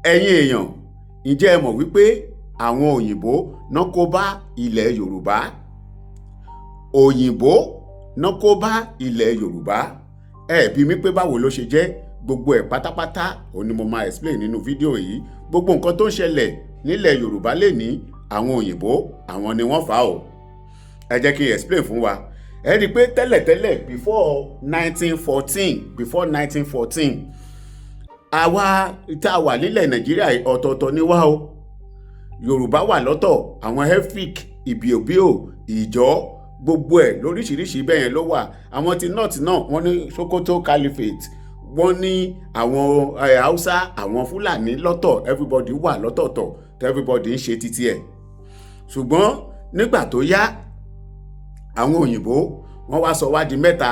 ẹ̀yin èèyàn, ǹjẹ́ ẹ mọ̀ wípé àwọn òyìnbó náà kó bá ilẹ̀ Yorùbá? Òyìnbó náà kó bá ilẹ̀ Yorùbá. Ẹ bi mí pé báwo ló ṣe jẹ́, gbogbo ẹ̀ pátápátá òun ni mo máa explain nínú fídíò yìí. Gbogbo nǹkan tó ń ṣẹlẹ̀ nílẹ̀ Yorùbá lénìí, àwọn òyìnbó àwọn ni wọ́n fà á o. Ẹ jẹ́ kí n explain fún wa. Ẹ rí i pé tẹ́lẹ̀tẹ́lẹ̀ before 1914 àwa tá a wà nílẹ̀ Nàìjíríà ọ̀tọ̀ọ̀tọ̀ ni wá o. Yorùbá wà lọ́tọ̀, àwọn Efik, Ìbíòbíò, Ìjọ́, gbogbo ẹ̀ lóríṣiríṣi bẹ́ẹ̀ yẹn ló wà. Àwọn ti north náà wọ́n ní Sokoto Caliphate, wọ́n ní àwọn Hausa, àwọn Fulani lọ́tọ̀, everybody wà lọ́tọ̀ọ̀tọ̀, everybody ń ṣe títí ẹ̀. Ṣùgbọ́n nígbà tó yá, àwọn òyìnbó wọ́n wá sọ wá di mẹ́ta.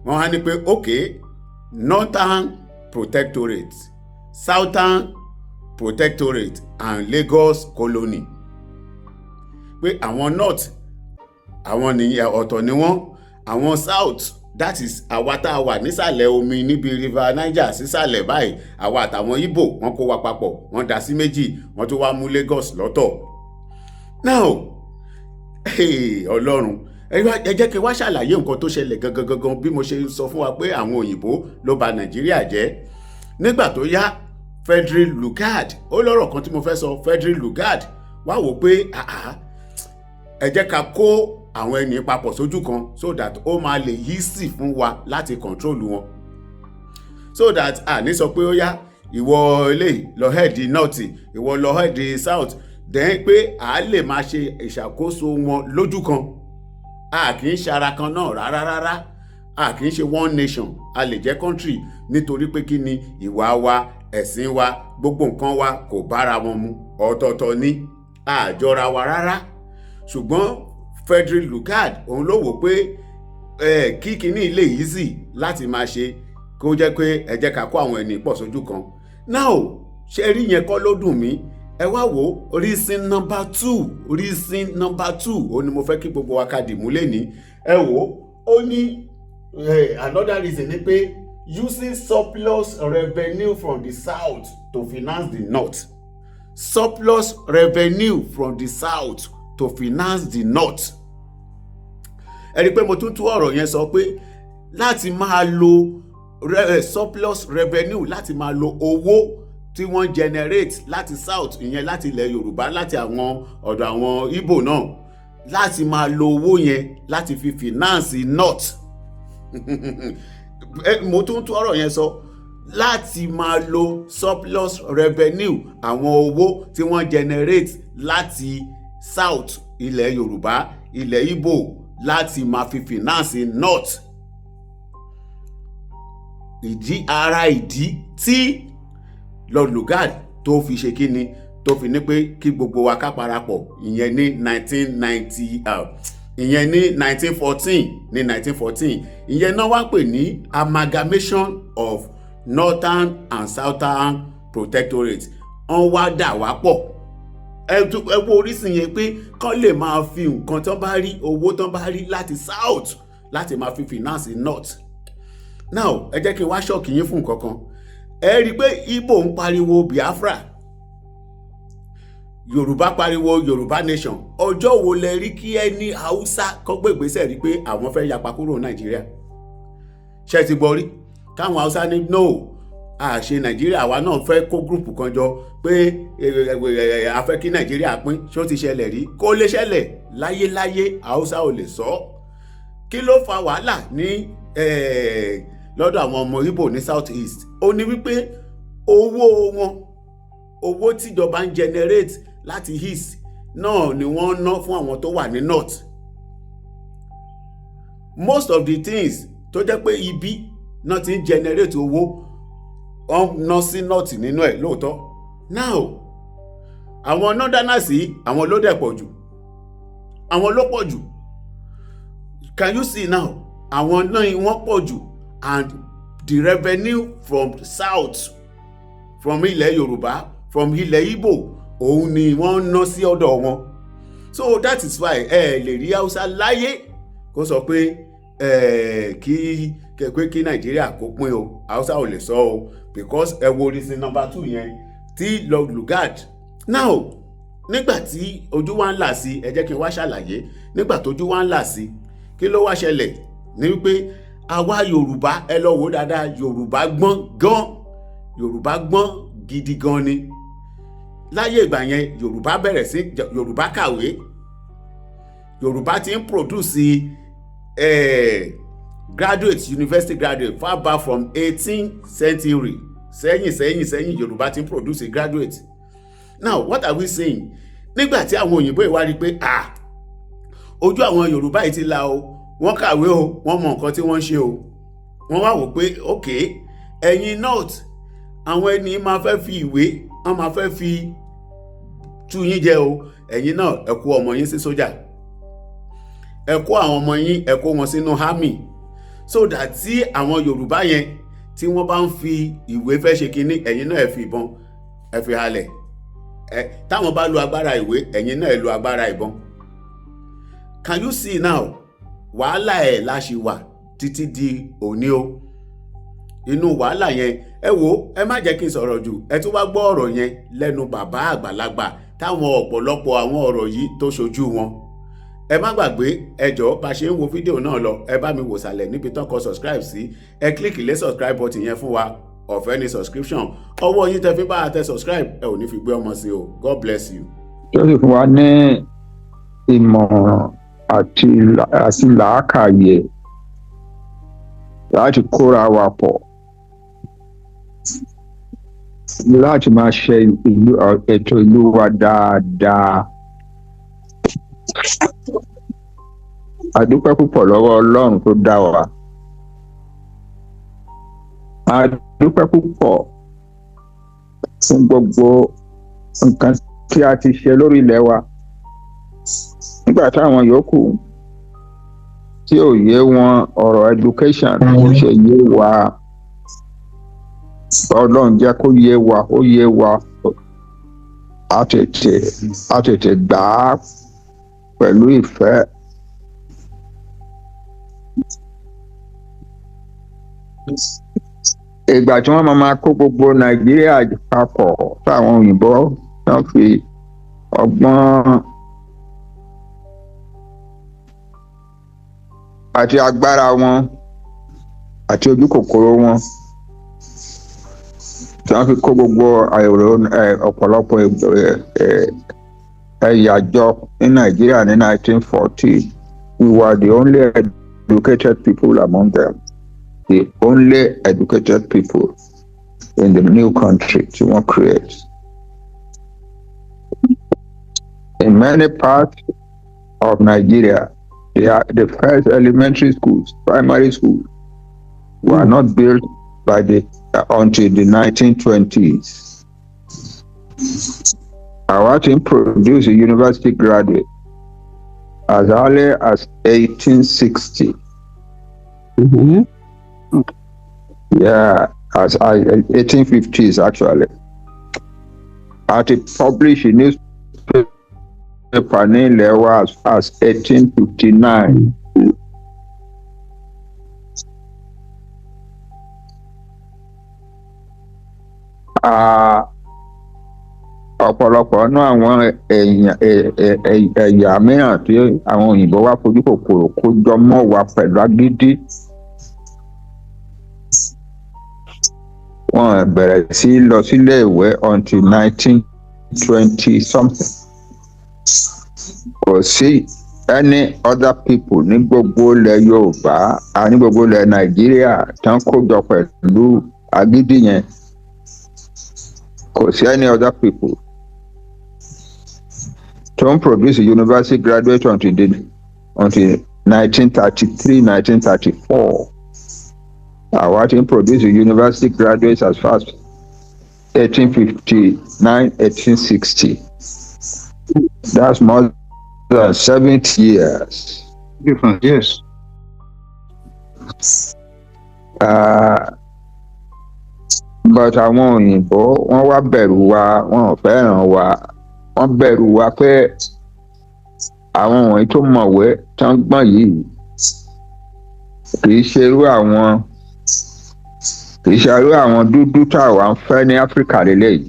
Wọ́n wá ní pé okay, Northern Protectorate, Southern Protectorate and Lagos Colony. Pé àwọn north àwọn nìyẹn ọ̀tọ̀ ni wọ́n, àwọn south that is àwa tá a wà nísàlẹ̀ omi níbi river Niger sísàlẹ̀ báyìí, àwa àtàwọn Igbo wọ́n kó wa papọ̀, wọ́n dá sí méjì, wọ́n tún wá mú Lagos lọ́tọ̀. Now Ọlọ́run, ẹ jẹ́ kí wá ṣàlàyé nǹkan tó ṣẹlẹ̀ gangan bí mo ṣe sọ fún wa pé àwọn òyìnbó ló bà Nàìjíríà jẹ́. Nígbà tó yá, Frederick Lugard, ó lọ́rọ̀ kan tí mo fẹ́ sọ. Frederick Lugard wá wò pé ẹ jẹ́ ká kó àwọn ẹni papọ̀ sójú kan so that ó máa lè easy fún wa láti control wọn, so that ní sọ pé ó yá ìwọ eléyìí lọ head north, ìwọ lọ head south, then pé lè máa ṣe ìṣàkóso wọn lójú kan. Kì í ṣe ara kan náà rárá, kì í ṣe one nation, a lè jẹ́ country, nítorí pé kí ni ìwà wa, ẹ̀sìn wa, gbogbo nǹkan wa kò bára wọn mu, ọ̀tọ̀ọ̀tọ̀ ni, àjọra wa rárá. Ṣùgbọ́n Frederick Lugard òun ló wò pé kí kíní ilé easy láti máa ṣe, kó jẹ́ pé ẹ jẹ́ ká kó àwọn ẹni pọ̀ sójú kan. Now ṣe rí yẹn kọ́ ló dùn mí. Ẹ wá wò reason number two ó ní mo fẹ́ kí gbogbo wa ká dìmú lẹ́ni. Ẹ wò ó ní another reason ni pé using surplus revenue from the south to finance the north. Surplus revenue from the south to finance the north. Ẹ rí pé mo tún tú ọ̀rọ̀ yẹn sọ pé láti máa lo surplus revenue, láti máa lo owó tí wọ́n generate láti south, ìyẹn láti ilẹ̀ Yorùbá, láti àwọn ọ̀dọ̀ àwọn Igbo náà, láti máa lo owó yẹn láti fi finance north. Mo tún tú ọ̀rọ̀ yẹn sọ, láti máa lo surplus revenue, àwọn owó tí wọ́n generate láti south, ilẹ̀ Yorùbá, ilẹ̀ Igbo, láti máa fi finance north. Ìdí tí Lord Lugard tó fi ṣe kíni, tó fi ní pé kí gbogbo wa ká parapọ̀, ìyẹn ní 1914, ìyẹn náà wá pè ní amalgamation of Northern and Southern Protectorate. Wọ́n wá dà wá pọ̀. Ẹ wo orísun yẹn pé kán lè máa fi nǹkan tán bá rí, owó tán bá rí láti south, láti máa fi finance north. Now ẹ jẹ́ kí n wá ṣọ́ọ̀kì yín fún nǹkan kan. Ẹ rí i pé Igbo ń pariwo Biafra, Yorùbá pariwo Yorùbá nation. Ọjọ́ wo lẹ rí kí ẹni Hausa kọ́ gbé ìgbésẹ̀ rí pé àwọn fẹ́ yapa kúrò Nàìjíríà? Ṣé ti gbọ́ rí káwọn Hausa ní no, àṣe Nàìjíríà, àwa náà fẹ́ kó gúrùpù kan jọ pé a fẹ́ kí Nàìjíríà pín? Ṣé ó ti ṣẹlẹ̀ rí? Kò lè ṣẹlẹ̀ láyéláyé, Hausa ò lè sọ. Kí ló fa wàhálà ní lọ́dọ̀ àwọn ọmọ Igbo ní south east? Ó ní wípé owó tíjọba ń generate láti east náà ni wọ́n ná fún àwọn tó wà ní north. Most of the things tó jẹ́ pé ibi náà ti ń generate owó, wọ́n ná sí north nínú ẹ̀ lóòótọ́. Now àwọn northerners yìí, àwọn ló dẹ̀ pọ̀ jù, àwọn ló pọ̀ jù. Can you see now? Àwọn náà wọ́n pọ̀ jù, and the revenue from the south, from ilẹ̀ Yorùbá, from ilẹ̀ Igbo, òun ni wọ́n ná sí ọ̀dọ̀ wọn. So that is why lè rí Hausa láyé kó sọ pé kí Nàìjíríà kó pín o. Hausa ò lè sọ o, because ẹ wo reason number 2 yẹn. tí Lord Lugard now nígbà tí ojú wa ń là sí, ẹ jẹ́ kí n wá ṣàlàyé, nígbà tójú wa ń là sí kí ló wá ṣẹlẹ̀ ní wípé àwa Yorùbá, ẹ lọ wò dáadáa, Yorùbá gbọ́n gan, Yorùbá gbọ́n gidi gan ni. Láyé ìgbà yẹn Yorùbá bẹ̀rẹ̀ sí, Yorùbá kàwé, Yorùbá ti ń produce graduate, university graduate far back from 18th century sẹ́yìn Yorùbá ti ń produce graduate. Now what are we saying? Nígbà tí àwọn òyìnbó ìwá rí pé ojú àwọn Yorùbá yìí ti là o, wọ́n kàwé o, wọ́n mọ nǹkan tí wọ́n ń ṣe o, wọ́n wá wò pé ok, ẹ̀yin north àwọn ẹni máa fẹ́ fi ìwé, wọ́n máa fẹ́ fi tú yín jẹ o, ẹ̀yin náà ẹ kó ọmọ yín sí sójà, ẹ kó àwọn ọmọ yín, ẹ kó wọn sínú army, so that tí àwọn Yorùbá yẹn tí wọ́n bá ń fi ìwé fẹ́ ṣe kinní, ẹ̀yin náà ẹ fi ìbọn ẹ fi halẹ̀, táwọn bá lo agbára ìwé, ẹ̀yin náà ẹ lo agbára ìbọn. Can you see now? Wàhálà ẹ̀ la ṣì wà títí di òní o. Inú wàhálà yẹn, ẹ wò, ẹ má jẹ́ kí n sọ̀rọ̀ jù, ẹ tún wá gbọ́ ọ̀rọ̀ yẹn lẹ́nu bàbá àgbàlagbà táwọn ọ̀pọ̀lọpọ̀ àwọn ọ̀rọ̀ yìí tó ṣojú wọn. Ẹ má gbàgbé, ẹ jọ̀ọ́ bá ṣe ń wo fídíò náà lọ, ẹ bá mi wò sàlẹ̀ níbi tán kọ subscribe sí, ẹ kílíkì lé subscribe button yẹn fún wa, ọ̀fẹ́ ni subscription, ọwọ́ yín tẹ fi bá a tẹ subscribe, ẹ ò ní fi gbé ọmọ sí o. God bless you. Yóò fún wa ní ìmọ̀ràn àti làákàyè láti kóra wa pọ̀, láti máa ṣe ètò ìlú wa dáadáa. A dúpẹ́ púpọ̀ lọ́wọ́ Ọlọ́run tó dá wa. A dúpẹ́ púpọ̀ fún gbogbo nǹkan tí a ti ṣe lórí ilẹ̀ wa. Nígbà táwọn yòókù tí ò yé wọn ọ̀rọ̀ education kò ṣe yé wa, Ọlọ́run jẹ́ kó yé wa, ó yé wa, a tètè gbà á pẹ̀lú ìfẹ́. Ìgbà tí wọ́n máa kó gbogbo Nàìjíríà papọ̀ táwọn òyìnbó náà fi ọgbọ́n àti agbára wọn àti ojú kòkòrò wọn tí wọ́n fi kó gbogbo ọ̀pọ̀lọpọ̀ ẹ̀yà jọ ní Nàìjíríà ní 1940, we were the only educated people among them, the only educated people in the new country tí wọ́n create. In many parts of Nigeria, the first elementary schools, primary schools, were not built by until the 1920s. Our team produced a university graduate as early as 1860. Yeah, as 1850s actually. And it published a newspaper name as 1859. Ọ̀pọ̀lọpọ̀ náà àwọn ẹ̀yà mìíràn tí àwọn òyìnbó wá fojú kòkòrò kó jọ mọ́ wa pẹ̀lú agídí. Wọ́n bẹ̀rẹ̀ sí lọ sílé ìwé until 1920 something. Kò sí any other people ní gbogbo ilẹ̀ Yorùbá ní gbogbo ilẹ̀ Nàìjíríà tán kó jọ pẹ̀lú agídí yẹn. Kò sí any other people tó ń produce a university graduate until 1933, 1934. Àwa ti ń produce a university graduates as far as 1859, 1860. That's more than 70 years. Different, yes. But àwọn òyìnbó wọ́n wá bẹ̀rù wa, wọ́n ò fẹ́ràn wa, wọ́n bẹ̀rù wa pé àwọn wọ̀nyí tó mọ̀wé tán gbọ́n yìí kì í ṣe irú àwọn dúdú táwa ń fẹ́ ní Áfíríkà lélẹ́yìí.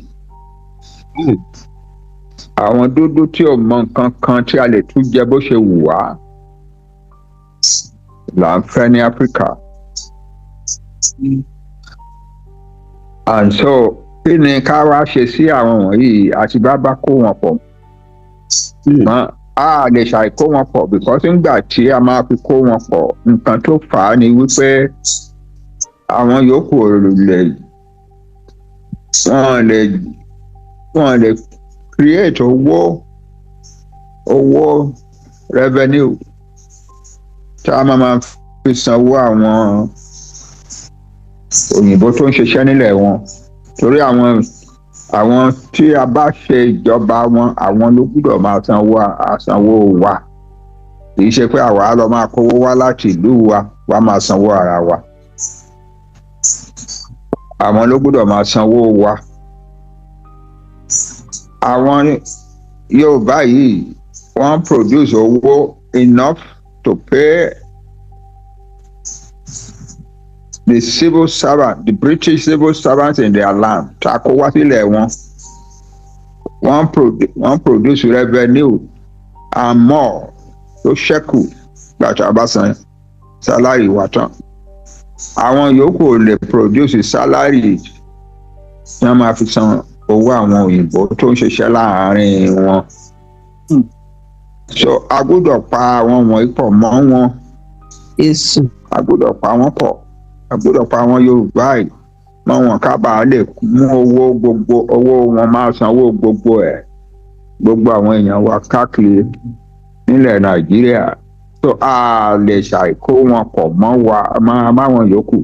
àwọn dúdú tí ò mọ nǹkan kan tí a lè tún jẹ bó ṣe wù wá là ń fẹ́ ní Áfíríkà. And so kí ni ká wá ṣe sí àwọn wọ̀nyí àti bá kó wọn pọ̀ mọ́ a lè ṣàìkó wọn pọ̀ because nígbà tí a máa fi kó wọn pọ̀ nǹkan tó fà á ni wípé àwọn yòókù wọn lè create owó revenue tá a máa fi sanwó àwọn òyìnbó tó ń ṣiṣẹ́ nílẹ̀ wọn torí àwọn tí a bá ṣe ìjọba wọn àwọn ló gbọ́dọ̀ máa sanwó wa kì í ṣe pé àwa lọ máa kówó wá láti ìlú wa máa sanwó ara wa àwọn ló gbọ́dọ̀ máa sanwó wa. Àwọn Yorùbá yìí wọ́n produce owó enough to pay the civil servant, the British civil servants in their land. Tako wá sílẹ̀ wọn. Wọ́n produce revenue and more tó ṣẹ́kù gbàtà bá san salary wa tán. Àwọn yòókù ò lè produce salary tí wọ́n máa fi san owó àwọn òyìnbó tó ń ṣiṣẹ́ láàárín wọn. So a gbọ́dọ̀ pa àwọn wọ̀nyí pọ̀ mọ́ wọn. A gbọ́dọ̀ pa wọ́n pọ̀. A gbọ́dọ̀ pa àwọn Yorùbá yìí mọ́ wọn ká bàa lè mú owó wọn máa sanwó gbogbo àwọn èèyàn wa káàkiri nílẹ̀ Nàìjíríà. So a lè ṣàìkó wọn pọ̀ mọ́ àwọn yòókù.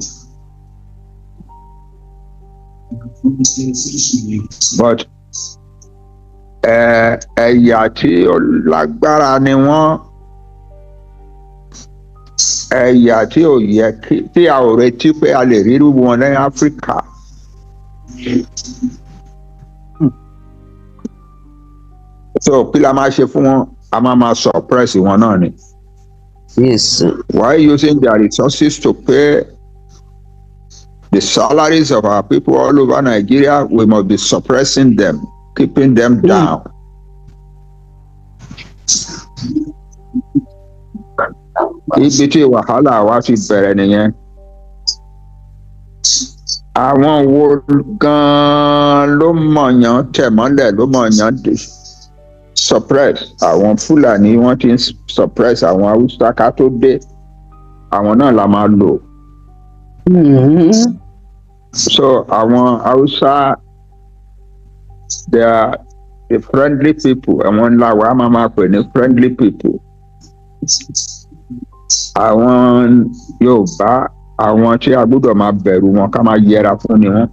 But ẹ̀yà tí ó lágbára ni wọ́n, ẹ̀yà tí ò yẹ tí a ò retí pé a lè rí wọn ní Áfíríkà. So kí la máa ṣe fún wọn? A máa suppress wọn náà ni. Yes. Why using their resources to pay the salaries of our people all over Nigeria? We must be suppressing them, keeping them down. Ibi tí wàhálà wa ti bẹ̀rẹ̀ nìyẹn. Àwọn wo gan-an ló mọ̀yàn tẹ̀ mọ́lẹ̀ ló mọ̀yàn suppress? Àwọn Fulani wọ́n ti ń suppress àwọn Haúsá ká tó dé. Àwọn náà la máa lò. So àwọn Hausa, they are the friendly people. Àwọn ńlá wa máa pè ní friendly people. Àwọn Yorùbá, àwọn tí a gbọ́dọ̀ máa bẹ̀rù wọn ká máa yẹra fún ni wọ́n.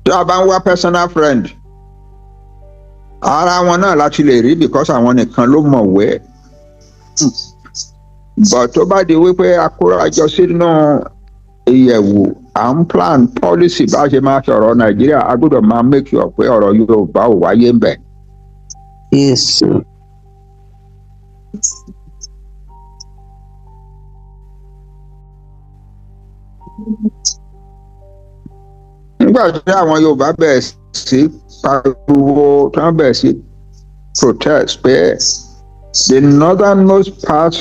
Tí a bá ń wá personal friend, ara wọn náà láti lè rí because àwọn nìkan ló mọ̀wé. But tó bá di wípé akórajọ sínú ìyẹ̀wò à ń plan policy bá ṣe máa sọ̀rọ̀ Nàìjíríà, a gbọ́dọ̀ máa make sure pé ọ̀rọ̀ Yorùbá ò wáyé ń bẹ̀. Yes. Nígbà tí àwọn Yorùbá bẹ̀rẹ̀ sí pariwo tí wọ́n bẹ̀rẹ̀ sí protest pé the northernmost part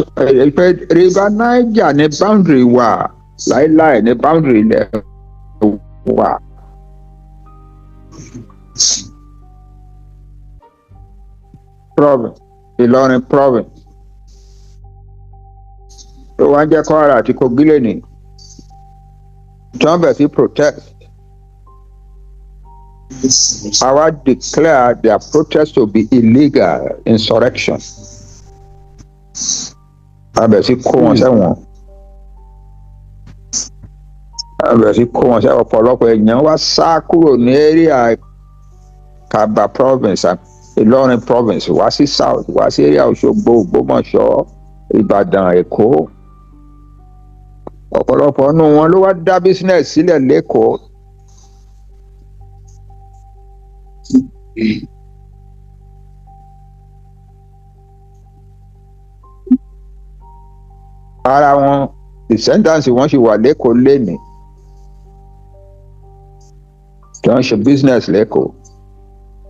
river Niger ní boundary wa láíláí ní boundary ilẹ̀ wa. Province Ìlọrin province tó wá ń jẹ́ Kwara àti Kogi lẹ́nìí tí wọ́n bẹ̀rẹ̀ sí protest. Our declare their protest to be illegal insurrection. Abẹ̀ sí kó wọn sẹ́wọ̀n. Abẹ̀ sí kó wọn sẹ́wọ̀n ọ̀pọ̀lọpọ̀ èèyàn wá sá kúrò ní area Kaba province Ìlọrin province wá sí south wá sí area Òṣogbo Ògbómọ̀ṣọ́ Ìbàdàn Èkó. Ọ̀pọ̀lọpọ̀ nínú wọn ló wá dá business sílẹ̀ l'Ékòó. Ara wọn descendants wọn sì wà l'Ékòó lénìí tí wọ́n ṣe business lẹ́kọ̀ọ́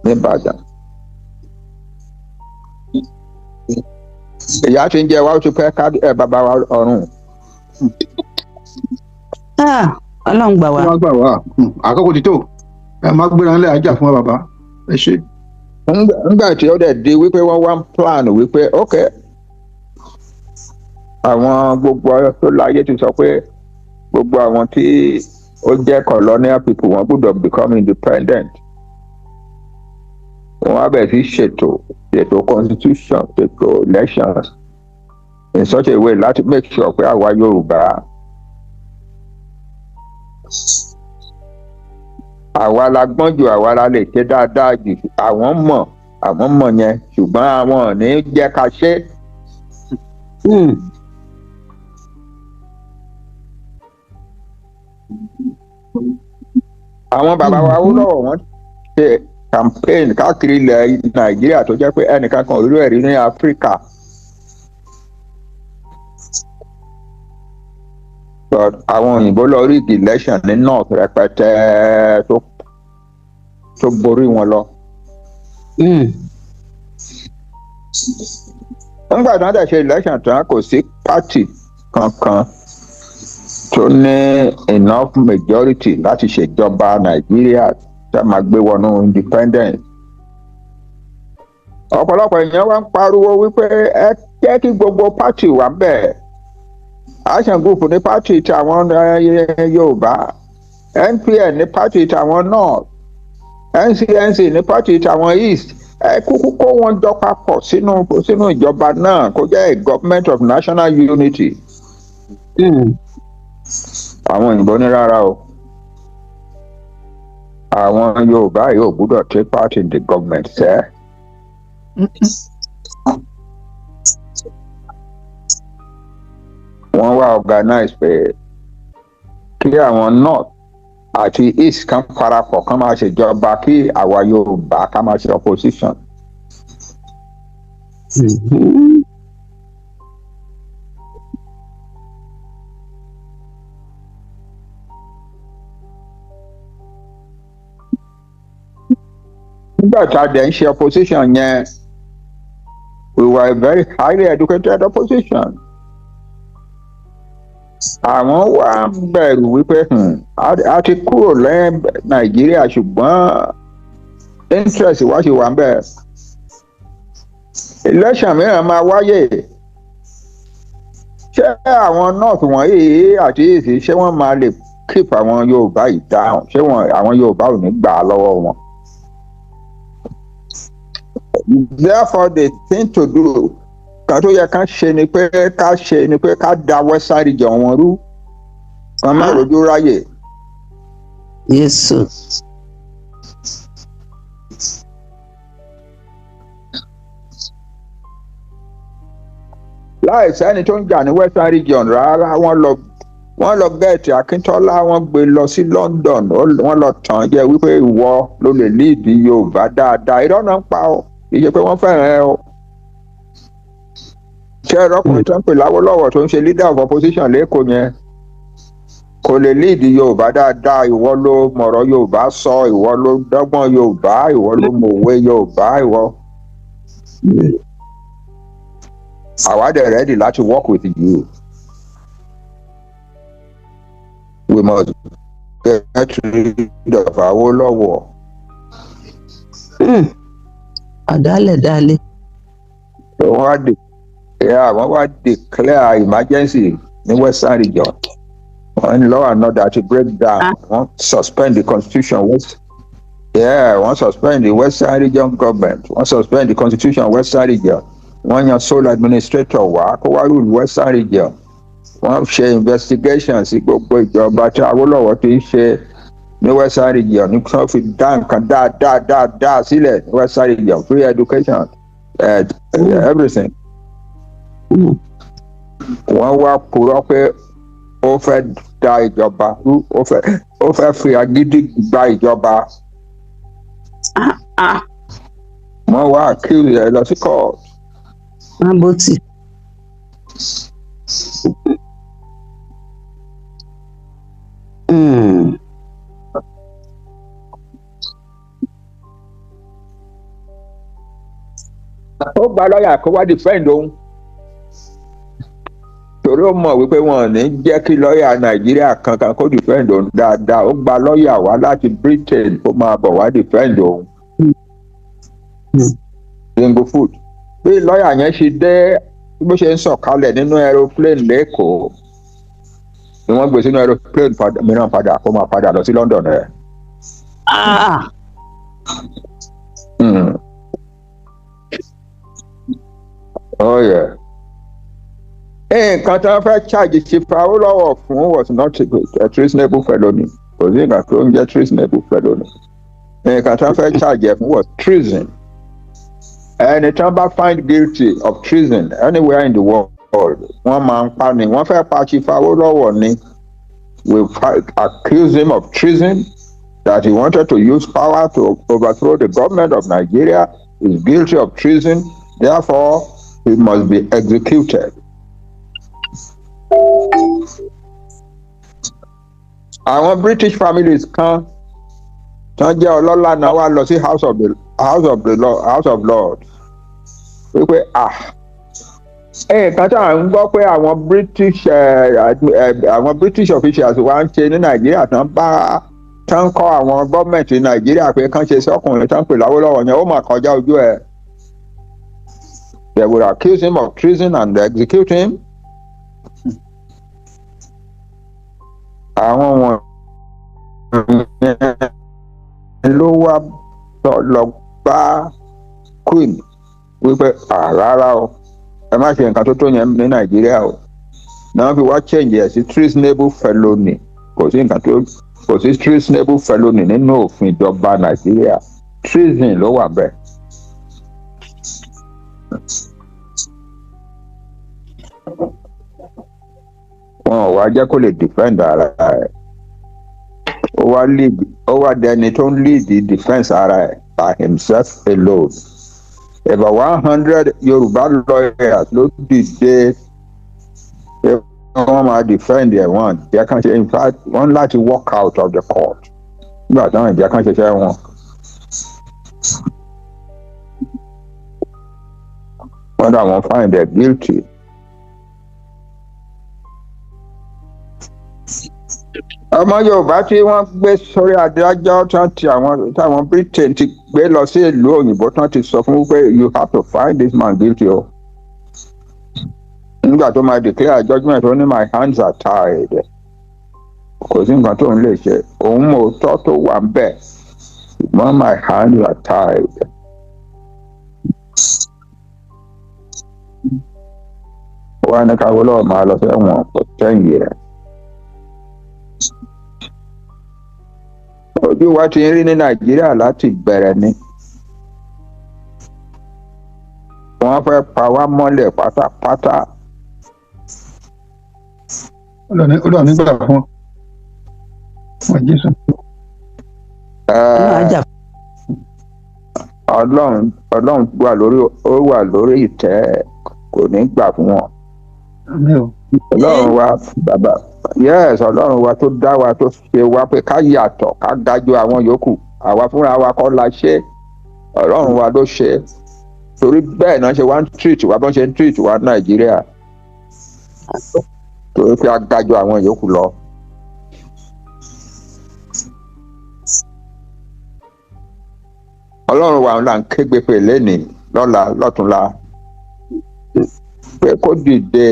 nìbàdàn. ìyá tí ń jẹ wá ó ti pẹ́ ká bàbá wa ọ̀run. Ọlọ́run gbà wá. Ọlọ́run gbà wá. Àkókò ti tó. Ẹ má gbéra ńlẹ̀ ajá fún wa bàbá. Ẹ ṣé. nígbà tí ó dẹ̀ di wípé wọ́n wá ń plan wípé ok àwọn gbogbo tó láyé ti sọ pé gbogbo àwọn tí ó jẹ́ colonial people wọ́n gbọ́dọ̀ become independent. wọ́n á bẹ̀rẹ̀ sí ṣètò constitution ṣètò elections in such a way láti make sure pé àwa Yorùbá àwa la gbọ́n jù àwa la lè ṣe dáadáa jù àwọn mọ̀ yẹn ṣùgbọ́n àwọn ò ní jẹ́ ká ṣe. àwọn bàbá wa ó lọ́wọ́ wọn ṣe campaign káàkiri ilẹ̀ Nàìjíríà tó jẹ́ pé ẹnìkan kan ò rí ẹ̀rí ní Áfíríkà. But àwọn òyìnbó lọ rí election ní north rẹpẹtẹ tó borí wọn lọ. nígbà tí wọ́n dẹ̀ ṣe election tán kò sí party kankan tó ní enough majority láti ṣèjọba Nàìjíríà tá máa gbé wọnú independence. ọ̀pọ̀lọpọ̀ èèyàn wá ń pariwo wípé ẹ jẹ́ kí gbogbo party wà bẹ́ẹ̀. Action Group ní party tàwọn Yorùbá, NPN ní party tàwọn North, NCNC ní party tàwọn East. ẹ kúkú kó wọn jọ papọ̀ sínú ìjọba náà kó jẹ́ a government of national unity. àwọn òyìnbó ní rárá o àwọn Yorùbá yóò gbúdọ̀ take part in the government sẹ́. wọ́n wá organize pé kí àwọn North àti East kan parapọ̀ kan máa ṣèjọba kí àwa Yorùbá ká máa ṣe opposition. nígbà tá a dẹ̀ ń ṣe opposition yẹn we were a very highly educated opposition. àwọn wá bẹ̀rù wípé a ti kúrò lẹ́yìn Nàìjíríà ṣùgbọ́n interest wa ṣì wà ń bẹ̀. election mìíràn máa wáyé ṣé àwọn North wọ̀nyí àti East ṣé wọ́n máa lè keep àwọn Yorùbá yìí down ṣé àwọn Yorùbá ò ní gbà á lọ́wọ́ wọn. Therefore the thing to do kan tó yẹ ká ṣe ni pé ká da western region wọn rú wọn má rojú ráyè. Yéṣu. láì sẹ́ni tó ń jà ní western region rárá wọ́n lọ gẹ̀ẹ́tì Akíntọ́lá wọ́n gbé lọ sí London wọ́n lọ tàn jẹ́ wípé ìwọ ló lè lead Yorùbá dáadáa irọ́ náà ń pa ọ́ ìyẹn pé wọ́n fẹ́ràn ẹ o. ṣé ọkùnrin tó ń pè Láwólọ́wọ̀ tó ń ṣe leader of opposition lẹ́kọ̀ọ́ yẹn kò lè lead Yorùbá dáadáa ìwọ ló mọ̀rọ̀ Yorùbá sọ ìwọ ló dọ́gbọ́n Yorùbá ìwọ ló mọ̀wé Yorùbá ìwọ. àwa dẹ̀ ready láti work with you. We must get rid of Awólọ́wọ̀. Àdálẹ̀dálẹ̀. wọ́n wá declare emergency ní western region. wọ́n ní law and order to break down. wọ́n suspend the constitution. wọ́n suspend the western region government. wọ́n suspend the constitution western region. wọ́n yan sole administrator wá kó wá rule western region. wọ́n ṣe investigation sí gbogbo ìjọba tí Awólọ́wọ̀ ti ń ṣe ní western region ní wọ́n fi dá nǹkan dáadáa sílẹ̀ ní western region free education everything. wọ́n wá purọ́ pé ó fẹ́ da ìjọba rú ó fẹ́ fi agídí gba ìjọba. wọ́n wá accuse ẹ̀ lọ sí court. Mábòtì. ó gba lọ́ọ̀yà kó wá defend òun torí ó mọ̀ wípé wọn ò ní jẹ́ kí lọ́ọ̀yà nàìjíríà kankan kó defend òun dáadáa ó gba lọ́ọ̀yà wá láti britain kó máa bọ̀ wá defend òun. single foot bí lọ́ọ̀yà yẹn ṣe dé bó ṣe ń sọ̀kalẹ̀ nínú aeroplane lẹ́kọ̀ọ́ ni wọ́n gbé sínú aeroplane mìíràn padà kó máa padà lọ sí London rẹ̀. Oh yeah. Nǹkan tí wọ́n fẹ́ charge Chief Awolowo fún was not a treasonable felony. Kò sí nǹkan tó ń jẹ́ treasonable felony. Nǹkan tí wọ́n fẹ́ charge ẹ̀ fún was treason. Ẹni tí wọ́n bá find guilty of treason anywhere in the world, wọ́n máa ń pa ni. Wọ́n fẹ́ pa Chief Awolowo ni. We accuse him of treason, that he wanted to use power to overthrow the government of Nigeria. He is guilty of treason. Therefore, he must be executed. Àwọn British families kan tán jẹ́ ọlọ́lá náà wá lọ sí House of Lords wípé nǹkan tí à ń gbọ́ pé àwọn British officials wá ń ṣe ní Nàìjíríà tán kọ́ àwọn gọ́ọ̀mẹ̀ntì Nàìjíríà pé kán ṣe sọ́kùnrin tán pè Awólọ́wọ̀ yẹn ó mà kọjá ojú ẹ̀. They would accuse him of treason and execute him. Àwọn wọn ló wá lọ bá Queen wípé rárá o ẹ má ṣe nǹkan tó yẹn ní Nàìjíríà o náà fi wá change ẹ̀ sí treasonable felony. Kò sí treasonable felony nínú òfin ìjọba Nàìjíríà. Treason ló wà bẹ́ẹ̀. Wọn ò wá jẹ́ kó lè defend ara ẹ̀. Ó wá dẹni tó ń lead the defense ara ẹ̀ by himself alone. About 100 Yoruba lawyers ló dìde pé wọ́n máa defend ẹ̀ wọ́n jẹ́ kán ṣe, in fact wọ́n láti walk out of the court nígbà táwọn ìjẹ́ kán ṣiṣẹ́ wọn. Wọ́n dà wọ́n find them guilty. Ọmọ Yorùbá tí wọ́n gbé sórí adájọ́ tán ti táwọn Britain ti gbé lọ sí ìlú òyìnbó tán ti sọ fún pé you have to find this man guilty o. Nígbà tó máa declare judgment ó ní my hands are tied. Kò sí nǹkan tó ń lè ṣe. Òun mọ̀ òótọ́ tó wà ń bẹ̀. Ṣùgbọ́n my hands are tied. Wọ́n á ní ká Awólọ́wọ̀ máa lọ sẹ́wọ̀n for 10 years. Ojú wa ti ń rí ní Nàìjíríà láti bẹ̀rẹ̀ ni. Wọ́n fẹ́ pa wá mọ́lẹ̀ pátápátá. Ó lọ nígbà fún wọn Jésù. Ọlọ́run wà lórí ìtẹ́ kò ní gbà fún wọn. Ọlọ́run wa bàbá yes Ọlọ́run wa tó dá wa tó ṣe wá pé ká yàtọ̀ ká dájú àwọn yòókù àwa fúnra wa kọ́ la ṣe Ọlọ́run wa ló ṣe torí bẹ́ẹ̀ náà ṣe wá ń treat wa bọ́n ṣe ń treat wa Nàìjíríà torí pé a dájú àwọn yòókù lọ. Ọlọ́run wa là ń kégbe pè lénìí lọ́la lọ́túnla pé kó dìde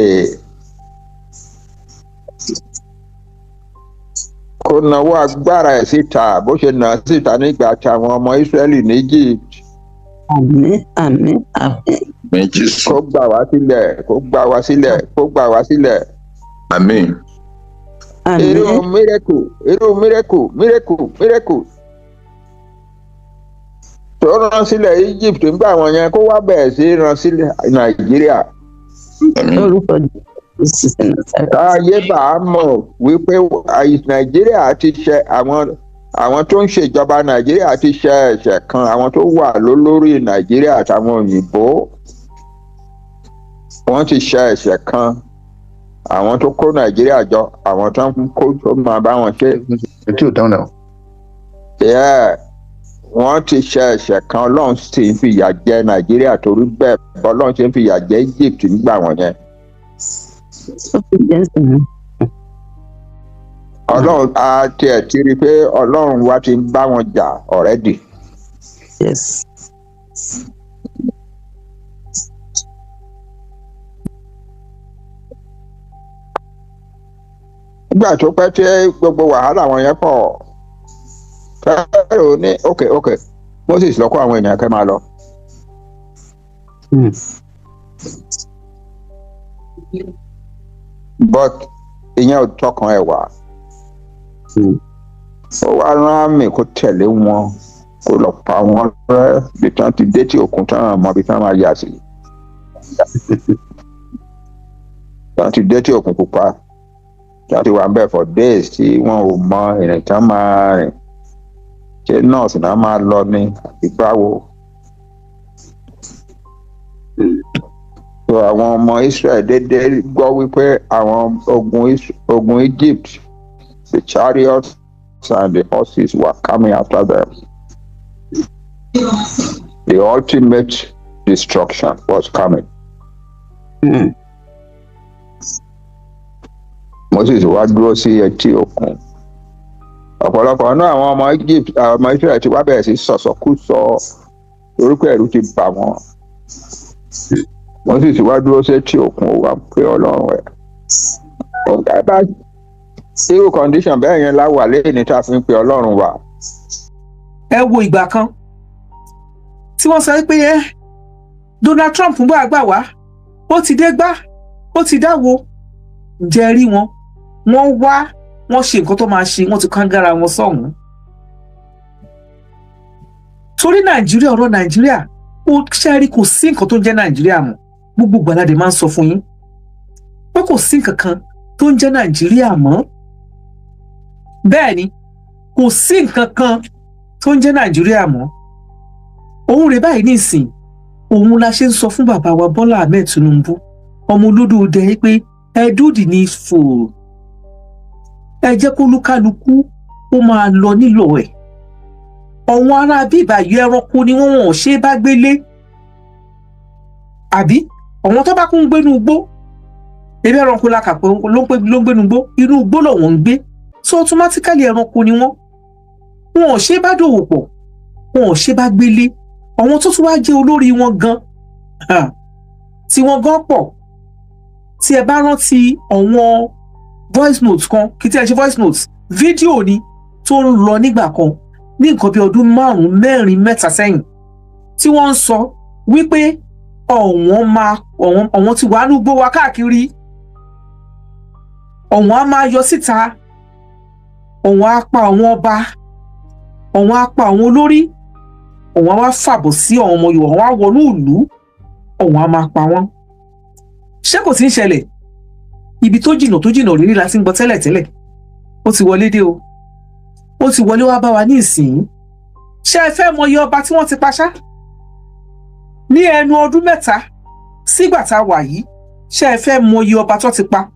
kó nawọ́ agbára ẹ̀ síta bó ṣe nà síta nígbà tí àwọn ọmọ Ísírẹ́lì ní Egypt. Àmín. Kó gbà wá sílẹ̀. Àmín. Irú miracle tó rán sílẹ̀ Egypt nígbà wọn yẹn kó wá bẹ̀rẹ̀ sí rán sílẹ̀ Nàìjíríà. Ayé bá a mọ̀ wípé Nàìjíríà ti ṣe àwọn tó ń ṣèjọba Nàìjíríà ti ṣe ẹ̀ṣẹ̀ kan àwọn tó wà lórí Nàìjíríà àtàwọn òyìnbó wọ́n ti ṣe ẹ̀ṣẹ̀ kan àwọn tó kó Nàìjíríà jọ àwọn tó ń kó tó máa bá wọn ṣe. Tí ò dáhùn náà. wọ́n ti ṣe ẹ̀ṣẹ̀ kan Ọlọ́run sì ń fìyà jẹ Nàìjíríà torí bẹ́ẹ̀ bọ́lọ́run ṣe ń fìyà jẹ Egypt nígbà wọ̀nyẹn. Ọlọ́run á tiẹ̀ ti rí i pé Ọlọ́run wa ti ń bá wọn jà already. Yes. Nígbà tó pẹ́ tí gbogbo wàhálà wọn yẹn pọ̀ Pharaoh ní ok Moses lọ kó àwọn ènìyàn kẹ́ máa lọ. But ìyẹn ò tọkàn ẹ̀ wá. Ó wá rán àmì kó tẹ̀lé wọn kó lọ pa wọn rẹ́ bí tán ti dé tí òkun tán mọ bí tán máa yà sí. Tán ti dé tí òkun pupa. Tán ti wà ń bẹ̀ for days tí wọn ò mọ ìrìn tán máa rìn. Ṣé nọ́ọ̀sì náà máa lọ ní àbí báwo? So àwọn ọmọ Israel dédé gbọ́ wípé àwọn ogun Egypt, the chariots and the horses were coming after them. The ultimate destruction was coming. Moses wá dúró sí etí òkun. Ọ̀pọ̀lọpọ̀ náà àwọn ọmọ Egypt, àwọn ọmọ Israel ti wá bẹ̀rẹ̀ sí sọ̀sọ̀kúsọ orúkọ ẹ̀rù ti bà wọ́n. Wọ́n sì ti wá dúró sí etí òkun wá pé Ọlọ́run ẹ̀. Ọ̀gá bá irú condition bẹ́ẹ̀ yẹn láwà lẹ́yìn tá a fi ń pe Ọlọ́run wa. Ẹ wo ìgbà kan tí wọ́n sọ pé Donald Trump ń bá àgbà wá, ó ti dé gbá, ó ti dáwo, jẹ́ rí wọn, wọ́n wá, wọ́n ṣe nǹkan tó máa ṣe, wọ́n ti kángára wọn sọ̀hún. Torí Nàìjíríà, ọ̀rọ̀ Nàìjíríà, ó ṣẹ́rí kò sí nǹkan tó ń jẹ́ Nàìjíríà mọ́. Gbogbo gbàládé máa ń sọ fún yín pé kò sí nǹkan kan tó ń jẹ́ Nàìjíríà mọ́. Bẹ́ẹ̀ ni, kò sí nǹkan kan tó ń jẹ́ Nàìjíríà mọ́. Òun rè báyìí nísìn, òun la ṣe ń sọ fún bàbá wa Bọ́lá Ahmed Tinubu, ọmọ olódò dẹ pé ẹ dúdì ní fò. Ẹ jẹ́ kó lúkálukú ó máa lọ nílò ẹ̀. Àwọn ará bíbà yọ ẹranko ni wọ́n ṣe bá gbélé. Àbí àwọn tó bá kún gbénú igbó, ebi ẹranko la kà pé ló ń gbénú igbó, inú igbó lọ́wọ́ ń gbé. So automatically ẹranko ni wọ́n. Wọn ò ṣe bá dòwò pọ̀, wọn ò ṣe bá gbélé. Àwọn tó tún wá jẹ́ olórí wọn gan, tí wọ́n gan pọ̀. Tí ẹ bá rántí àwọn voice notes kan, kí tí ẹ ṣe voice notes, fídíò ni tó ń lọ nígbà kan ní nǹkan bí ọdún 5, 4, 3 sẹ́yìn, tí wọ́n ń sọ wípé ọ̀wọ́n ti wà ní gbó wa káàkiri, ọ̀wọ́n á máa yọ síta, ọ̀wọ́n á pa àwọn ọba, ọ̀wọ́n á pa àwọn olórí, ọ̀wọ́n á wá fàbọ̀ sí àwọn ọmọ Yorùbá, wọ́n á wọnú ìlú, ọ̀wọ́n á máa pa wọ́n. Ṣé kò tí ń ṣẹlẹ̀? Ibi tó jìnà rírí la ti ń gbọ́ tẹ́lẹ̀. Ó ti wọlé dé o. Ó ti wọlé wá bá wa ní ìsìn. Ṣé ẹ fẹ́ mọ iye ọba tí wọ́n ti pa ṣá? Ní ẹnu ọdún 3 sígbà tá a wà yìí, ṣé ẹ fẹ́ mọ iye ọba tó ti pa?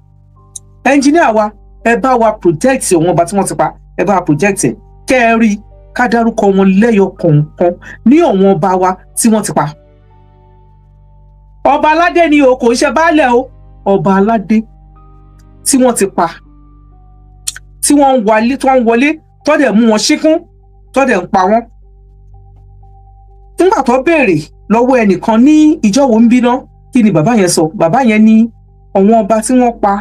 Ẹnjíníà wa, ẹ bá wa project àwọn ọba tí wọ́n ti pa, ẹ bá wa project ẹ̀. Kẹ́ ẹ rí ká dárúkọ wọn lẹ́yọ kọ̀ọ̀kan ní àwọn ọba wa tí wọ́n ti pa. Ọba aládé ni o, kò ń ṣe baálẹ̀ o. Ọba aládé tí wọ́n ti pa, tí wọ́n ń wọlé, tó dẹ̀ mú wọn ṣíkún, tó dẹ̀ ń pa wọ́n. Nígbà tó béèrè lọ́wọ́ ẹnìkan ní ìjọ́wọ́ ń bínú, kí ni bàbá yẹn sọ? Bàbá yẹn ní àwọn ọba tí wọ́n pa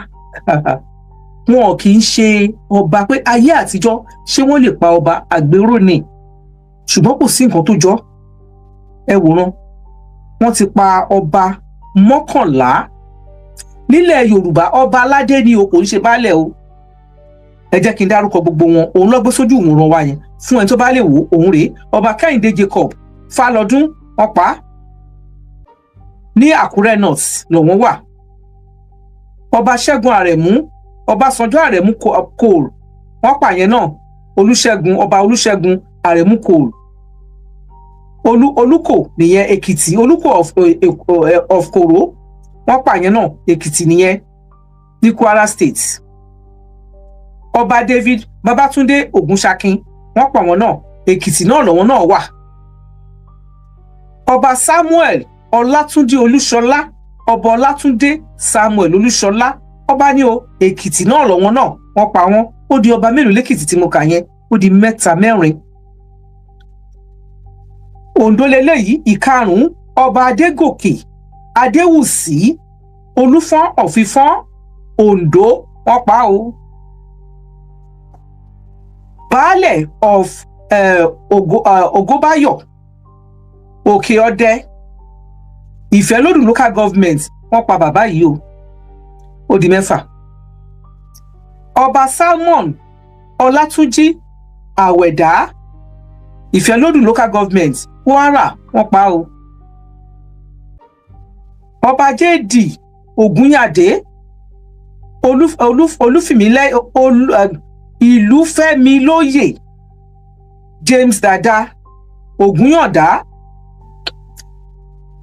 wọn kì í ṣe ọba pé ayé àtijọ́ ṣé wọ́n lè pa ọba àgbérò ni, ṣùgbọ́n kò sí nǹkan tó jọ. Ẹ wòran, wọ́n ti pa ọba 11 nílẹ̀ Yorùbá. Ọba aládé ni o, kò ń ṣe baálẹ̀ o. Ẹ jẹ́ kí n dárúkọ gbogbo wọn, òun ló gbé sójú ìwòran wa yẹn fún ẹni tó bá lè wò. Òun rèé, ọba Kẹ́hìndé Jacob Fálọdún ọ̀pá ní Àkúrẹ́ North lọ́wọ́n wà. Ọba Ṣẹ́gun Àrẹ̀mú, Ọbásanjọ́ Àrẹ̀mú Cole, wọ́n pa yẹn náà. Ọba Olúṣẹ́gun Àrẹ̀mú Cole. Olúkò nìyẹn Èkìtì, Olúkò of Koro, wọ́n pa yẹn náà Èkìtì nìyẹn ní Kwara State. Ọba David Babátúndé Ògúnṣakin, wọ́n pa wọn náà Èkìtì náà lọ́wọ́ náà wà. Ọba Samuel Ọlátúndé Olúṣọlá, ọba Ọlátúndé Samuel Olúṣọlá, ọba ní o, Èkìtì náà lọ́wọ́ náà wọ́n pa wọ́n. Ó di ọba mélòó lẹ́kìtì tí mo kà yẹn? Ó di 3 4. Oǹdó leléyìí ìkarùn-ún, ọba Adégòkè Adéwùsí Olúfọ́n Ọ̀fífọ́n, Oǹdó wọ́n pa o. Baálẹ̀ of Ògóbáyọ̀ Òkè Ọdẹ Ìfẹ́lódùn local government wọ́n pa bàbá yìí o. Ó di 4. Ọba Salmon Ọlátúnjí Àwẹ̀dá Ìfẹ́lódùn local government Kwara wọ́n pa o. Ọba J.D. Ògúnyàdé Ìlúfẹ́milóyè James Dada Ògúnyàndá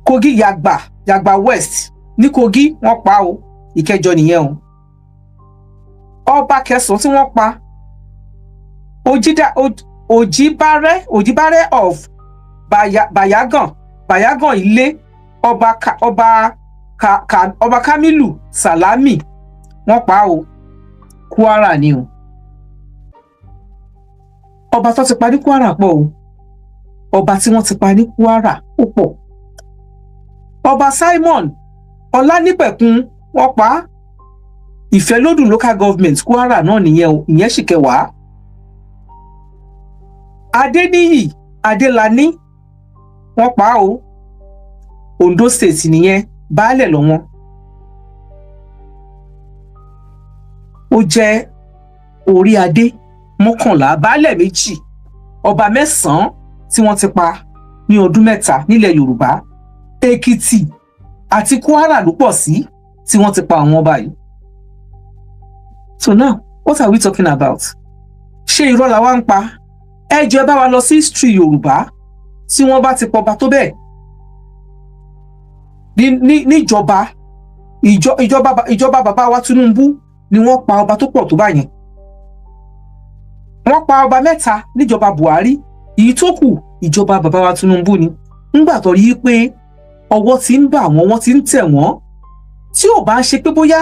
Kogi Yàgbà West ní Kogi wọ́n pa o. Ìkẹjọ nìyẹn o. Ọba kẹsàn-án tí wọ́n pa Òjìbárẹ́ of Bayagan Ilé, Ọba Kamilu Salami wọ́n pa o. Kwara ni o. Ọba tó ti pa ní Kwara pọ̀ o. Ọba tí wọ́n ti pa ní Kwara ó pọ̀. Ọba Simon Ọlánípẹ̀kun wọ́n pa. Ìfẹ́lódùn local government Kwara náà nìyẹn o. Ìyẹn sì kẹwàá. Adéníyì Adélani wọ́n pa o. Ondo state nìyẹn, baálẹ̀ lọ́wọ́n. Ó jẹ́ orí adé 11, baálẹ̀ 2, ọba 9 tí wọ́n ti pa ní ọdún 3 nílẹ̀ Yorùbá. Èkìtì àti Kwara ló pọ̀ sí tí wọ́n ti pa àwọn ọba yìí. So now, what are we talking about? Ṣé irọ́ la wá ń pa? Ẹ jẹ́ bá wa lọ sí history Yorùbá tí wọ́n bá ti pọba tó bẹ́ẹ̀. Níjọba ìjọba bàbá wa Tinubu ni wọ́n pa ọba tó pọ̀ tó báyẹn. Wọ́n pa ọba 3 níjọba Buhari, èyí tó kù ìjọba bàbá wa Tinubu ni. Nígbà tó rí pé ọwọ́ ti ń bà wọ́n ti ń tẹ̀ wọ́n, tí ò bá ń ṣe pé bóyá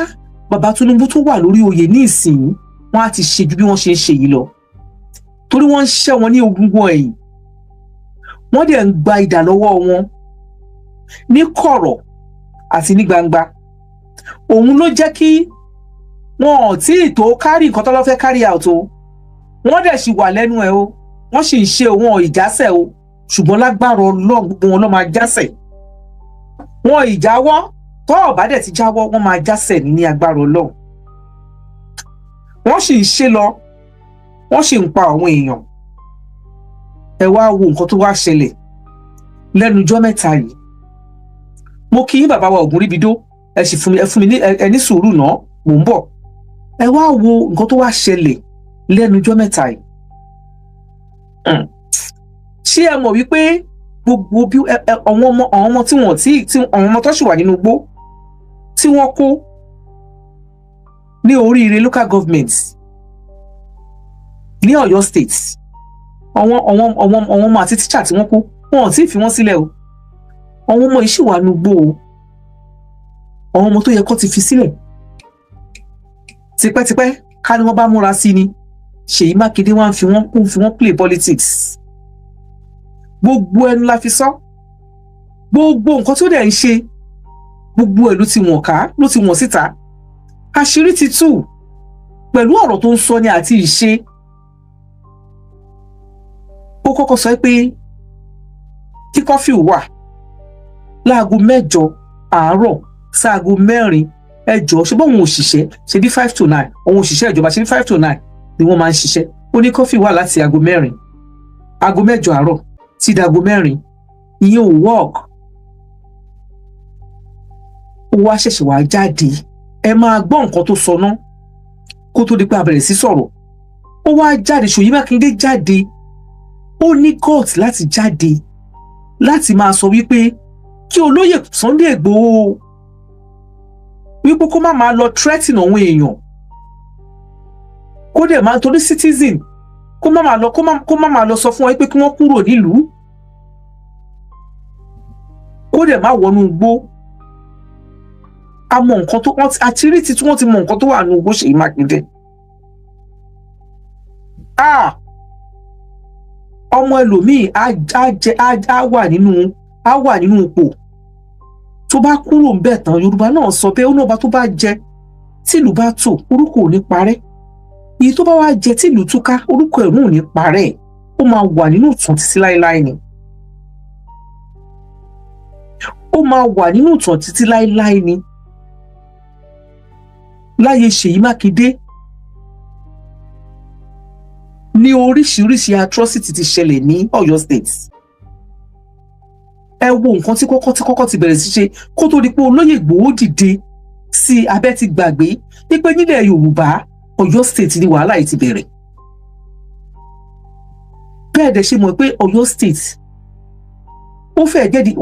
bàbá Tinubu tó wà lórí oyè ní ìsìn, wọ́n á ti ṣe ju bí wọ́n ṣe ń ṣe yìí lọ. Torí wọ́n ń ṣẹ́ wọn ní ogungun ẹ̀yìn, wọ́n dẹ̀ ń gba idà lọ́wọ́ wọn ní kọ̀rọ̀ àti ní gbangba. Òun ló jẹ́ kí wọn ò tí ì tó kárí nǹkan tó lọ́ fẹ́ kárí out o. Wọ́n dẹ̀ sì wà lẹ́nu ẹ̀ o, wọ́n sì ń ṣe wọn ìjásẹ̀ o, ṣùgbọ́n lágbára Ọlọ́run gbogbo wọn ló máa jásẹ̀. Wọn ìjáwọ́, tó ọ̀bá dẹ̀ ti jáwọ́ wọ́n máa jásẹ̀ ní agbára Ọlọ́run. Wọ́n sì ń ṣe lọ, wọ́n sì ń pa àwọn èèyàn. Ẹ wá wo nǹkan tó wá ṣẹlẹ̀ lẹ́nu ọjọ́ 3 yìí. Mo kí yín bàbá wa Ògúnríbidó, ẹ fún mi ní ẹni sùúrù náà, mò ń bọ̀. Ẹ wá wo nǹkan tó wá ṣẹlẹ̀ lẹ́nu ọjọ́ 3 yìí. Ṣé ẹ mọ̀ wípé gbogbo bí àwọn ọmọ tí àwọn ọmọ tó ṣì wà nínú igbó tí wọ́n kó ní Oríire local government ní Ọ̀yọ́ state, àwọn ọmọ àti tíṣà tí wọ́n kó, wọn ò tí ì fi wọ́n sílẹ̀ o. Àwọn ọmọ yìí ṣì wà nínú igbó o. Àwọn ọmọ tó yẹ kó ti fi sílẹ̀ tipẹ́tipẹ́ ká ní wọ́n bá múra sí ni. Ṣèyí Mákindé wá ń fi wọ́n play politics. Gbogbo ẹnu la fi sọ. Gbogbo nǹkan tó dẹ̀ ń ṣe, gbogbo ẹ̀ ló ti wọ̀n ká, ló ti wọ̀n síta. Àṣírí ti tú pẹ̀lú ọ̀rọ̀ tó ń sọ ní àti ìṣe. Ó kọ́kọ́ sọ pé kí kọ́fì wà láago 8 àárọ̀ sáago 4 ẹjọ́, ṣe bọ́ òun òṣìṣẹ́ ṣe bí 5 to 9, òun òṣìṣẹ́ ìjọba ṣe bí 5 to 9 ni wọ́n máa ń ṣiṣẹ́. Ó ní kọ́fì wà láti aago 4, aago 8 àárọ̀ sí dago 4, ìyẹn ò work. Ó wá ṣẹ̀ṣẹ̀ wá jáde, ẹ máa gbọ́ nǹkan tó sọ náà kó tó di pé a bẹ̀rẹ̀ sí sọ̀rọ̀. Ó wá jáde, Ṣèyí Mákindé jáde, ó ní gut láti jáde láti máa sọ wípé kí olóyè Sunday Igboho wípé kó má lọ threaten àwọn èèyàn, kó dẹ̀ máa torí citizen kó má máa lọ sọ fún wọn pé kí wọ́n kúrò nílùú, kó dẹ̀ má wọnú igbó. A mọ nǹkan tó àti rí tí wọ́n ti mọ nǹkan tó wà nínú igbó Ṣèyí Mákindé. Ọmọ ẹlòmíì á wà nínú ipò tó bá kúrò ń bẹ̀ tán. Yorùbá náà sọ pé ó náà bá tó bá jẹ tí ìlú bá tò orúkọ ò ní parẹ́, èyí tó bá wá jẹ tí ìlú túká orúkọ ẹ̀rù ò ní parẹ́, ó máa wà nínú ìtàn títí láéláé ni. Ó máa wà nínú ìtàn títí láéláé ni. Láyé Ṣèyí Mákindé ní oríṣiríṣi atrocity ti ṣẹlẹ̀ ní Ọ̀yọ́ state. Ẹ wo nǹkan tí kọ́kọ́ ti bẹ̀rẹ̀ sí ṣe kó tó di pé olóyè Ìgbòho dìde sí abẹ́ ti gbàgbé wípé nílẹ̀ Yorùbá Ọ̀yọ́ state ni wàhálà yìí ti bẹ̀rẹ̀. Bẹ́ẹ̀ dẹ̀ ṣe mọ̀ pé Ọ̀yọ́ state ó fẹ́ jẹ́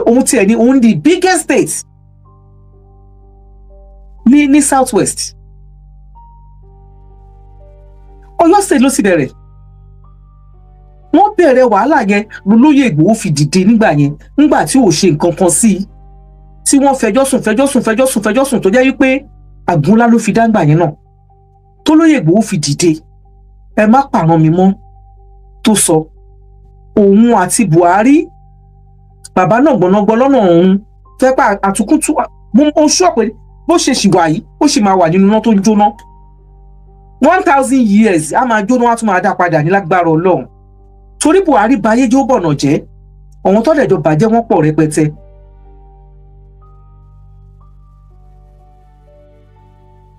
ohun tí ẹ̀ ní òun the biggest state ní south west. Ọ̀yọ́ state ló ti bẹ̀rẹ̀. Wọ́n bẹ̀rẹ̀ wàhálà yẹn lólóyè Ìgbòho fi dìde nígbà tí ò ṣe nǹkan kan sí i, tí wọ́n fẹjọ́ sùn tó jẹ́ wípé àgúnlá ló fi dáńgbà yẹn náà. Tó lóyè Ìgbòho fi dìde, ẹ má pàrọ̀ mi mọ́, tó sọ òun àti Buhari bàbá náà gbọ̀nàgbọ́ lọ́nà òun fẹ́ pa àtúkùtù ó sọ pé bó ṣe ṣì wà yìí ó sì máa wà nínú iná tó ń jóná 1000 years a máa jóná wá tún máa dá padà ní lágbára Ọlọ́run. Torí Buhari bayé jó bọ̀nà jẹ́, àwọn tó dẹ̀jọ bàjẹ́ wọ́n pọ̀ rẹpẹtẹ.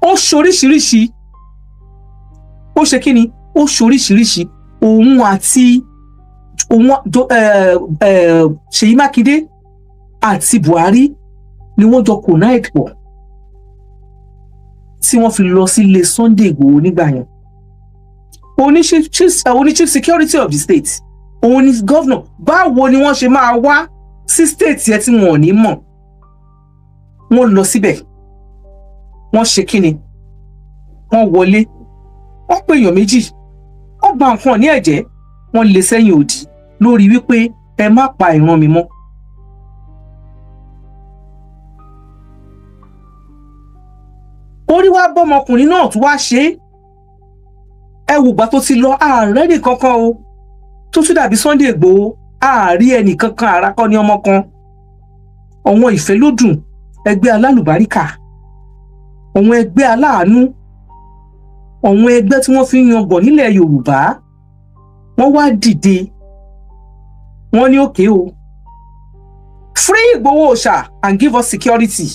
Ó ṣoríṣiríṣi, ó ṣe kí ni, ó ṣoríṣiríṣi. Òun àti Ṣèyí Mákindé àti Buhari ni wọ́n jọ connide pọ̀ tí wọ́n fi lọ sí ilé Sunday Igboho nígbà yẹn. Òun ni chief security of the state, òun ni governor. Báwo ni wọ́n ṣe máa wá sí state yẹn tí wọn ò ní mọ̀? Wọ́n lọ síbẹ̀, wọ́n ṣe kíni, wọ́n wọlé, wọ́n pè èèyàn méjì, wọ́n bà nǹkan ní ẹ̀jẹ̀, wọ́n lé sẹ́yìn òdì lórí wípé ẹ má pa ìran mi mọ́. Orí wá bọ́mọkùnrin náà tún wá ṣe é. Ẹ wò gbà tó ti lọ ààrẹ nìkankan o tó tún dàbí Sunday Igboho, ààrí ẹnìkankan àràkọ ní ọmọ kan. Àwọn ìfẹ́ ló dùn, ẹgbẹ́ alálùbáríkà, àwọn ẹgbẹ́ aláàánú, àwọn ẹgbẹ́ tí wọ́n fi ń yangàn nílẹ̀ Yorùbá, wọ́n wá dìde, wọ́n ní òkè o, free Igboho Òòṣà and give us security.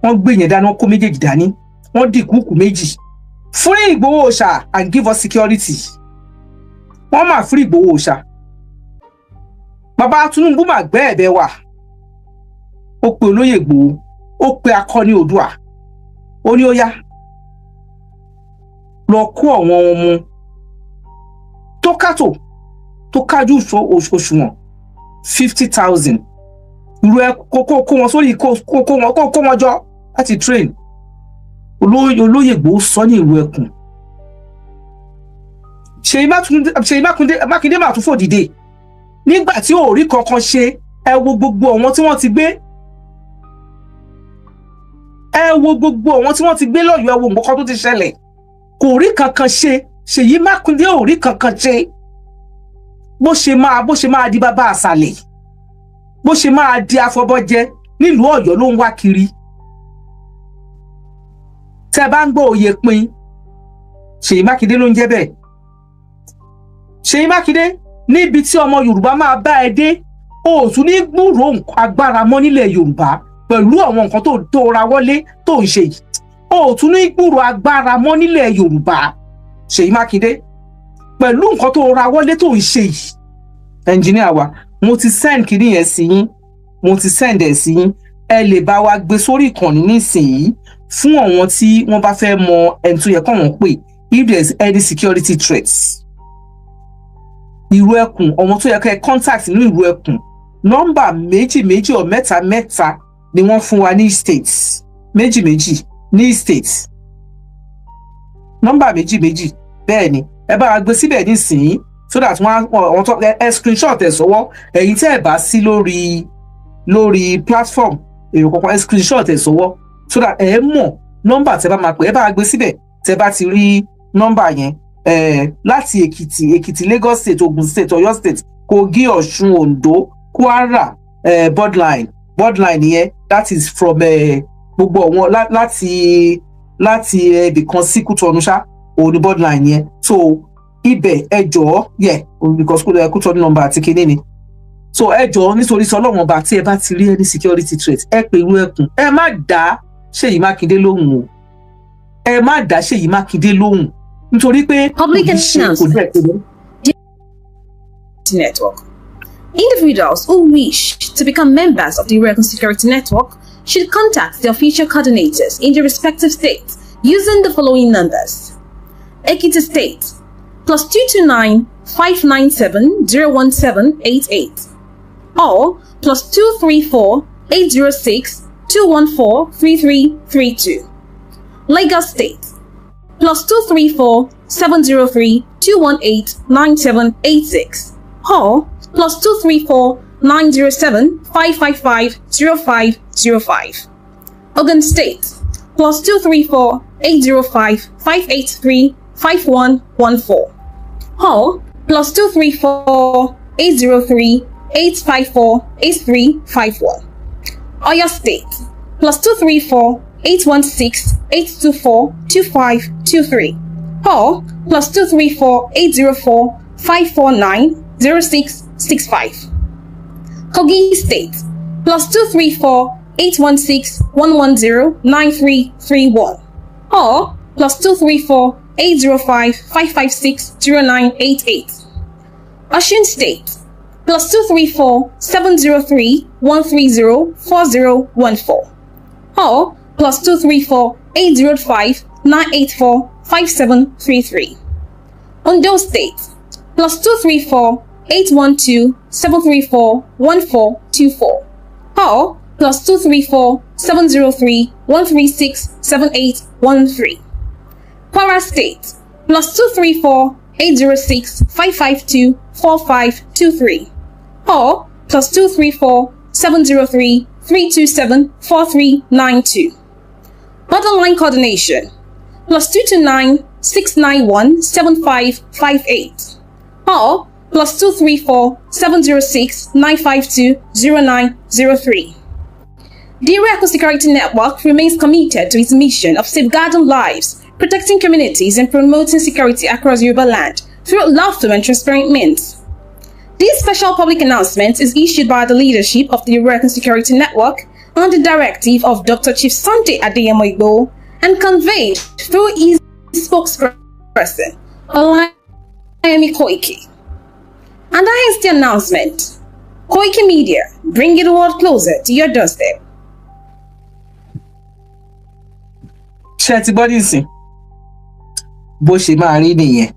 Wọ́n gbé yẹn dáná, kó méjèèjì dání, wọ́n dì kúkú méjì, free Igboho Òòṣà and give us security. Wọ́n máa free Igboho Òòṣà. Bàbá Tinubu máa gbẹ́ ẹ̀bẹ̀ wà, ó pe olóyè Ìgbòho, ó pe akọni Oòduà, ó ní ó yá lọ kó àwọn ọmọ tó kátó tó kájú òṣùwọ̀n 50,000 irú ẹ kó wọn sórí kó wọn jọ láti train. Olóyè Ìgbòho sọ ní ìlú ẹkùn. Ṣèyí Mákindé máa tún fò dìde nígbà tí ò rí kankan ṣe. Ẹ wo gbogbo àwọn tí wọ́n ti gbé, ẹ wo gbogbo àwọn tí wọ́n ti gbé lọ́yọ̀ọ́, ẹ wo nǹkan tó ti ṣẹlẹ̀, kò rí kankan ṣe. Ṣèyí Mákindé ò rí kankan ṣe. Bó ṣe máa di bàbá àsàlẹ̀, bó ṣe máa di afọbọjẹ nílùú Ọ̀yọ́ ló ń wá kiri. Tẹ́ bá ń gbọ́ oyè pin, Ṣèyí Mákindé ló ń jẹ́ bẹ́ẹ̀. Ṣèyí Mákindé níbi tí ọmọ Yorùbá máa bá ẹ dé, o tún ní gbúròó agbára mọ́ nílẹ̀ Yorùbá pẹ̀lú àwọn nǹkan tó ra wọlé tó ń ṣe yìí. O tún ní gbúròó agbára mọ́ nílẹ̀ Yorùbá, Ṣèyí Mákindé, pẹ̀lú nǹkan tó ra wọlé tó ń ṣe yìí. Ẹnjìníà wa, mo ti send kìíní yẹn sí yín, mo ti send ẹ̀ sí yín. Ẹ lè bá wa gbé sórí ìkànnì nísìnyí fún àwọn tí wọ́n bá fẹ́ mọ ẹni tó yẹ kó wọ́n pè if there is any security threats. Ìrù ẹkùn, àwọn tó yẹ kẹ́ contact nínú ìrù ẹkùn, nọ́mbà méjì or mẹ́ta ni wọ́n fún wa ní states. Méjì ní states. Nọ́mbà méjì bẹ́ẹ̀ ni ẹ bá wa gbé síbẹ̀ nísìnyí so that wọ́n tó ẹ screenshot ẹ̀ sọ́wọ́ ẹ̀yin tẹ́ ẹ bá sí lórí platform èrò kankan ẹ screenshot ẹ̀ sọ́wọ́ so that ẹ mọ̀ nọ́mbà tẹ́ bá máa pè ẹ bá wa gbé síbẹ̀ tẹ́ bá ti rí nọ́mbà yẹn láti Èkìtì Lagos State Ogun State Ọ̀yọ́ State Kogi Ọ̀ṣun Ondo Kwara borderline yẹn that is from gbogbo wọn láti ibìkan sí Kútọ̀nù ṣá òun ni borderline yẹn so ibẹ̀ ẹ jọ̀ọ́ because Kútọ̀nù number àti kinní ni so ẹ jọ̀ọ́ nítorí sọ Ọlọ́run ọba tí ẹ bá ti rí any security threat ẹ pè irú ẹkùn ẹ má dá Ṣèyí Mákindé lóhùn o ẹ má dá Ṣèyí Mákindé lóhùn nítorí pé public announcement network. Individuals who wish to become members of the Yoruba Security Network should contact the official coordinators in the respective states using the following numbers. Ekiti State +229 597 01788 or +234 806 214 3332. Lagos State +234 703 218 9786 or +234 907 555 0505. Ogun State +234 805 583 5114 or +234 803 854 8351. Oyo State +234 816 824 2523 or +234 804 549 0665. Kogi State +234 816 110 9331 or +234 805 556 0988. Osun State +234 703 130 4014 or +234 805 984 5733. Ondo State +234 812 734 1424 or +234 703 136 7813. Kwara State +234 806 552 4523 or +234 703 327 4392. Borderline coordination +229 691 7558 or +234 706 952 0903. The Yoruba Security Network remains committed to its mission of safeguarding lives, protecting communities, and promoting security across Yoruba land through lawful and transparent means. This special public announcement is issued by the leadership of the Yoruba Security Network on the directive of Dr. Chief Sunday Oyinbo and conveyed through his spokesperson, Olami Koiki. And that is the announcement. Koiki Media, bringing the world closer to your doorstep. Ṣé ti gbọ́ nísìn bó ṣe máa rí nìyẹn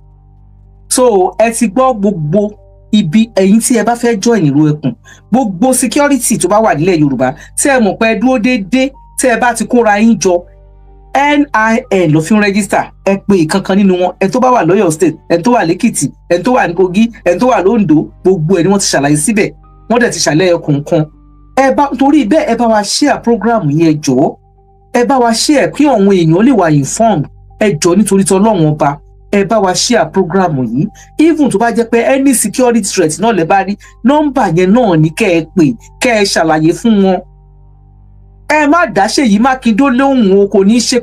so ẹ ti gbọ́ gbogbo ibi ẹ̀yin tí ẹ bá fẹ́ join ìlú ẹkùn gbogbo security tó bá wà nílẹ̀ Yorùbá tí ẹ mọ̀ pé ẹ dúró déédéé tí ẹ bá ti kóra yín jọ NIN ló fi ń register ẹ pé ìkankan nínú wọn ẹ tó bá wà lọ́yọ̀ state ẹ tó wà lẹ́kìtì ẹ tó wà ní Kogi ẹ tó wà lóńdó gbogbo ẹ ni wọ́n ti ṣàlàyé síbẹ̀ wọ́n dẹ̀ ti ṣàlàyé kọ̀ọ̀kan ẹ bá torí bẹ́ẹ̀ ẹ bá wa share program yẹn jọ̀ọ́ ẹ bá wa share kí àwọn èèyàn lè wà informed ẹ jọ̀ọ́ nítorí t'Ọlọ́run ọba ẹ bá wa share program yìí even tó bá jẹ́ pé any security threat náà lè bá rí nọ́mbà yẹn náà ní kẹ́ ẹ pè kẹ́ ẹ ṣàlàyé fún wọn ẹ má dá Ṣèyí Mákindé lóhùn o kò ní jẹ́